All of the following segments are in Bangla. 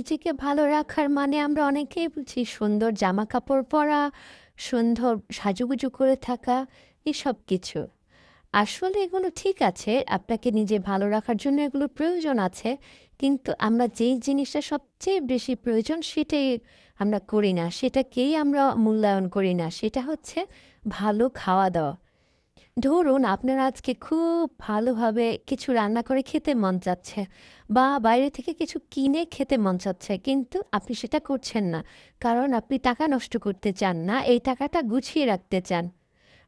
নিজেকে ভালো রাখার মানে আমরা অনেকেই বুঝি সুন্দর জামা কাপড় পরা, সুন্দর সাজুগুজু করে থাকা, এসব কিছু। আসলে এগুলো ঠিক আছে, আপনাকে নিজে ভালো রাখার জন্য এগুলোর প্রয়োজন আছে। কিন্তু আমরা যেই জিনিসটা সবচেয়ে বেশি প্রয়োজন সেটাই আমরা করি না, সেটাকেই আমরা মূল্যায়ন করি না। সেটা হচ্ছে ভালো খাওয়া-দাওয়া। ধরুন আপনার আজকে খুব ভালোভাবে কিছু রান্না করে খেতে মন চাচ্ছে বা বাইরে থেকে কিছু কিনে খেতে মন চাচ্ছে, কিন্তু আপনি সেটা করছেন না। কারণ আপনি টাকা নষ্ট করতে চান না, এই টাকাটা গুছিয়ে রাখতে চান।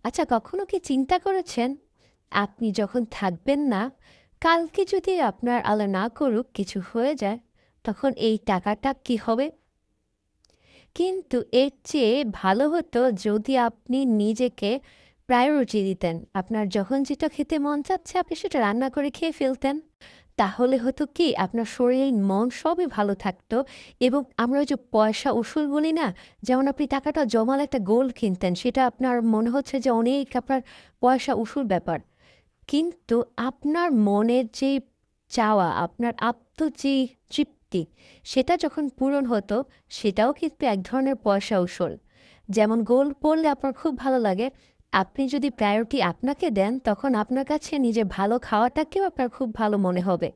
আচ্ছা, কখনো কি চিন্তা করেছেন আপনি যখন থাকবেন না, কালকে যদি আপনার আল্লাহ না করুক কিছু হয়ে যায়, তখন এই টাকাটা কি হবে? কিন্তু এর চেয়ে ভালো হতো যদি আপনি নিজেকে প্রায়োরিটি দিতেন। আপনার যখন যেটা খেতে মন চাচ্ছে আপনি সেটা রান্না করে খেয়ে ফেলতেন। তাহলে হতো কি আপনার শরীর, মন সবই ভালো থাকতো। এবং আমরা ওই যে পয়সা উসুল বলি না? যেমন আপনি টাকাটা জমালে একটা গোল্ড কিনতেন, সেটা আপনার মনে হচ্ছে যে অনেক আপনার পয়সা উসুল ব্যাপার। কিন্তু আপনার মনের যে চাওয়া, আপনার যে তৃপ্তি, সেটা যখন পূরণ হতো, সেটাও কিন্তু এক ধরনের পয়সা উসুল। যেমন গোল পড়লে আপনার খুব ভালো লাগে, আপনি যদি প্রায়োরিটি আপনাকে দেন, তখন আপনার কাছে নিজের ভালো খাওয়াটাকেও আপনার খুব ভালো মনে হবে।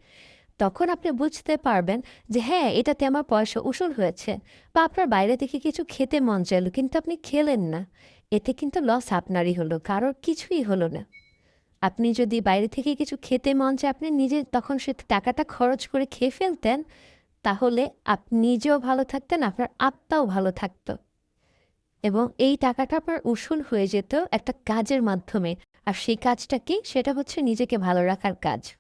তখন আপনি বুঝতে পারবেন যে হ্যাঁ, এটাতে আমার পয়সা উসুল হয়েছে। বা আপনার বাইরে থেকে কিছু খেতে মন চাইল, কিন্তু আপনি খেলেন না। এতে কিন্তু লস আপনারই হলো, কারোর কিছুই হলো না। আপনি যদি বাইরে থেকে কিছু খেতে মন চায়, আপনি নিজে তখন সে টাকাটা খরচ করে খেয়ে ফেলতেন, তাহলে আপনি নিজেও ভালো থাকতেন, আপনার আত্মাও ভালো থাকত। এবং এই টাকাটা আপনার উসুল হয়ে যেত একটা কাজের মাধ্যমে। আর সেই কাজটা কি? সেটা হচ্ছে নিজেকে ভালো রাখার কাজ।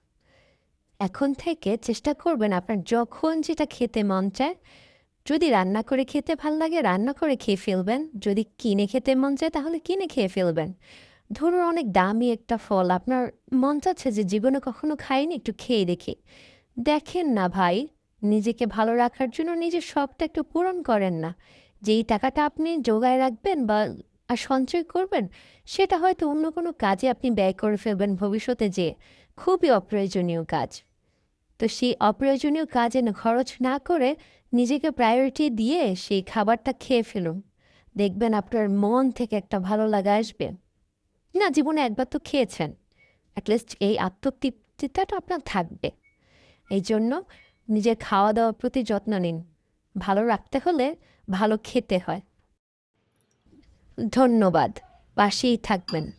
এখন থেকে চেষ্টা করবেন আপনার যখন যেটা খেতে মন চায়, যদি রান্না করে খেতে ভাল লাগে রান্না করে খেয়ে ফেলবেন, যদি কিনে খেতে মন চায় তাহলে কিনে খেয়ে ফেলবেন। ধরুন অনেক দামি একটা ফল আপনার মন চাচ্ছে যে জীবনে কখনো খাইনি, একটু খেয়ে দেখি। দেখেন না ভাই, নিজেকে ভালো রাখার জন্য নিজের শখটা একটু পূরণ করেন না। যেই টাকাটা আপনি জোগায় রাখবেন বা সঞ্চয় করবেন, সেটা হয়তো অন্য কোনো কাজে আপনি ব্যয় করে ফেলবেন ভবিষ্যতে যেয়ে। খুবই অপ্রয়োজনীয় কাজ। তো সেই অপ্রয়োজনীয় কাজে খরচ না করে নিজেকে প্রায়োরিটি দিয়ে সেই খাবারটা খেয়ে ফেলুন। দেখবেন আপনার মন থেকে একটা ভালো লাগা আসবে। না, জীবনে একবার তো খেয়েছেন। এটলিস্ট এই আত্মতৃপ্তিটা তো আপনার থাকবে। এই জন্য নিজের খাওয়া-দাওয়ার প্রতি যত্ন নিন। ভালো রাখতে হলে ভালো খেতে হয়। ধন্যবাদ। পাশেই থাকবেন।